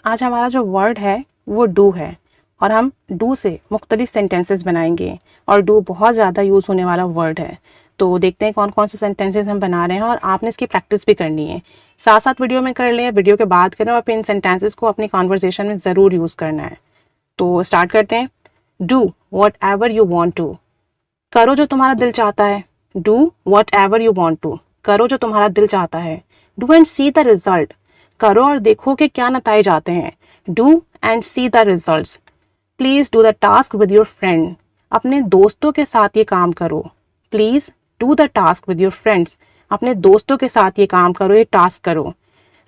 आज हमारा जो वर्ड है वो डू है और हम डू से मुख्तलिफ सेंटेंसेस बनाएंगे और डू बहुत ज़्यादा यूज़ होने वाला वर्ड है। तो देखते हैं कौन कौन से सेंटेंसेस हम बना रहे हैं और आपने इसकी प्रैक्टिस भी करनी है। साथ साथ वीडियो में कर लें, वीडियो के बाद करें और फिर इन सेंटेंसेस को अपनी कॉन्वर्जेशन में ज़रूर यूज़ करना है। तो स्टार्ट करते हैं। Do whatever you want to, करो जो तुम्हारा दिल चाहता है। Do whatever you want to, करो जो तुम्हारा दिल चाहता है। Do and see the result, करो और देखो कि क्या नतीजे आते हैं। Do and see the results. Please do the task with your friend, अपने दोस्तों के साथ ये काम करो। Please do the task with your friends, अपने दोस्तों के साथ ये काम करो, ये टास्क करो।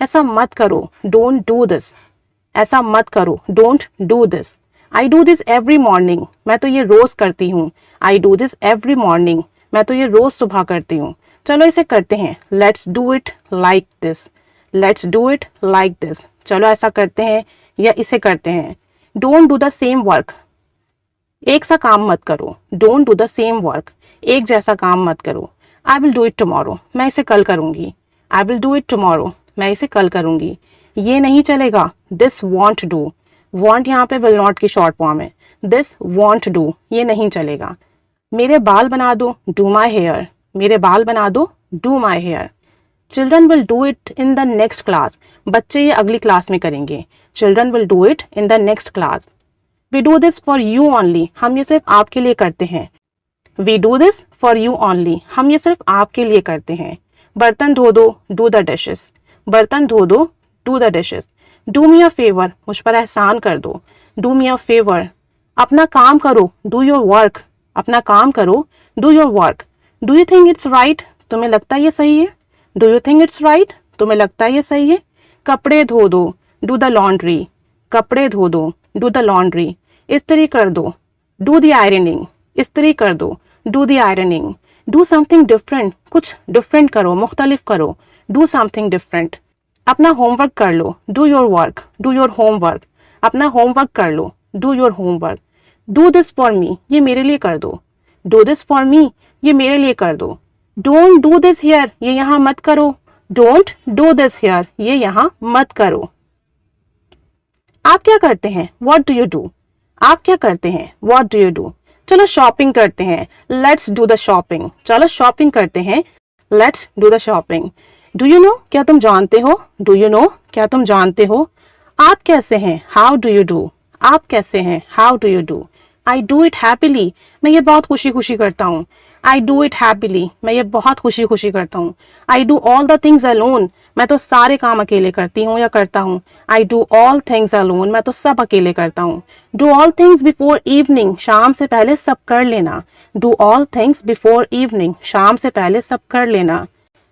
ऐसा मत करो, डोंट डू दिस, ऐसा मत करो, don't do this. I do this every morning, मैं तो ये रोज करती हूँ। I do this every morning, मैं तो ये रोज सुबह करती हूँ। चलो इसे करते हैं, let's do it like this, let's do it like this. चलो ऐसा करते हैं या इसे करते हैं। Don't do the same work, एक सा काम मत करो। Don't do the same work, एक जैसा काम मत करो। I will do it tomorrow, मैं इसे कल करूंगी। I will do it tomorrow, मैं इसे कल करूंगी। ये नहीं चलेगा, दिस वॉन्ट डू, वॉन्ट यहाँ पे विल नॉट की शॉर्ट फॉर्म है। दिस वॉन्ट डू, ये नहीं चलेगा। मेरे बाल बना दो, डू माई हेयर, मेरे बाल बना दो, do my hair. Children will do it in the next class, बच्चे ये अगली क्लास में करेंगे। Children will do it in the next class. We do this for you only, हम ये सिर्फ आपके लिए करते हैं। We do this for you only, हम ये सिर्फ आपके लिए करते हैं। बर्तन धो दो, डू द डिशेस, बर्तन धो दो, do the dishes. Do me a favour, मुझ पर एहसान कर दो। Do me a favour. अपना काम करो, डू योर वर्क, अपना काम करो, do your work. Do you think it's right, तुम्हें लगता है ये सही है। Do you think it's right, तुम्हें लगता है ये सही है। कपड़े धो दो, डू द लॉन्ड्री, कपड़े धो दो, डू द लॉन्ड्री। इस्त्री कर दो, डू द आयरनिंग, इस्त्री कर दो, do the ironing. Do something different, कुछ डिफरेंट करो, मुख्तलिफ करो। Do something different. अपना होमवर्क कर लो, do your work, do your homework. अपना होमवर्क कर लो, do your homework. Do this for me, ये मेरे लिए कर दो। डू दिस फॉर मी, ये मेरे लिए कर दो। डोंट डू दिस हियर, ये यहाँ मत करो। डोंट डू दिस हियर, ये यहाँ मत करो। आप क्या करते हैं, व्हाट डू यू डू, आप क्या करते हैं, व्हाट डू यू डू। चलो शॉपिंग करते हैं, लेट्स डू द शॉपिंग, चलो शॉपिंग करते हैं, let's do the shopping. Do you know, क्या तुम जानते हो, डू यू नो, क्या तुम जानते हो। आप कैसे हैं, हाउ डू यू डू, आप कैसे हैं, how do you do. I do it happily, मैं ये बहुत खुशी खुशी करता हूँ। आई डू इट हैप्पीली, मैं ये बहुत खुशी खुशी करता हूँ। I do all the things alone, मैं तो सारे काम अकेले करती हूँ या करता हूँ। I do all things alone, मैं तो सब अकेले करता हूँ। Do all things before evening, शाम से पहले सब कर लेना। Do all things before evening, शाम से पहले सब कर लेना।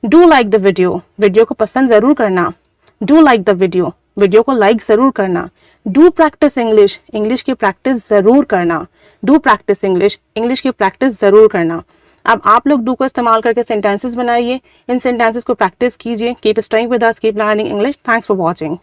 Do like the video, video को पसंद जरूर करना। Do like the video, video को लाइक जरूर करना। डू प्रैक्टिस इंग्लिश, इंग्लिश की प्रैक्टिस जरूर करना। डू प्रैक्टिस इंग्लिश, इंग्लिश की प्रैक्टिस जरूर करना। अब आप लोग डू को इस्तेमाल करके सेंटेंसेस बनाइए, इन सेंटेंसेस को प्रैक्टिस कीजिए। Keep studying with us, keep learning English. Thanks for watching.